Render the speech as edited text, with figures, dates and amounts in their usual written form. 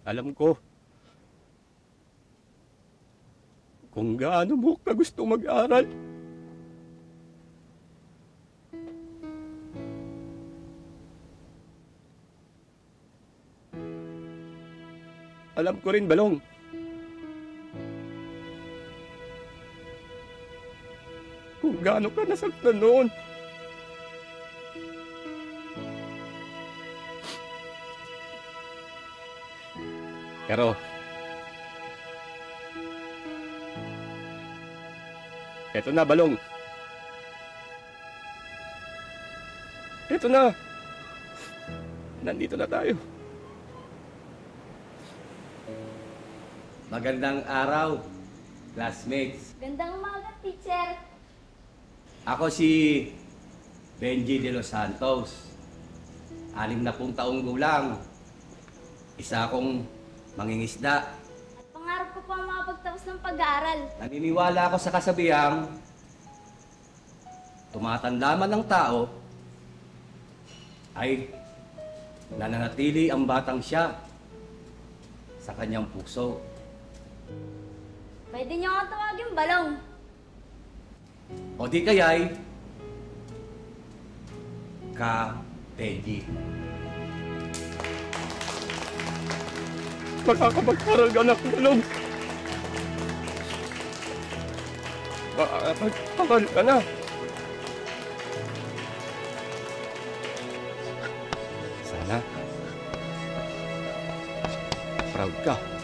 Alam ko kung gaano mo ka gusto mag-aral. Alam ko rin, Balong, kung gaano ka nasaktan noon. Pero, eto na, Balong. Eto na. Nandito na tayo. Magandang araw, classmates. Gandang umaga, teacher. Ako si Benji de los Santos. 60 taong gulang. Isa akong mangingisda. At pangarap ko pa makapagtapos ng pag-aaral. Naniniwala ako sa kasabihang tumatanda man ng tao ay nananatili ang batang siya sa kanyang puso. Pwede niyo ako tawagin Balong. O di kaya'y Ka-Benji. Makakapag-aral ka na, Balong. Makakapag-aral ka na. Sana proud ka.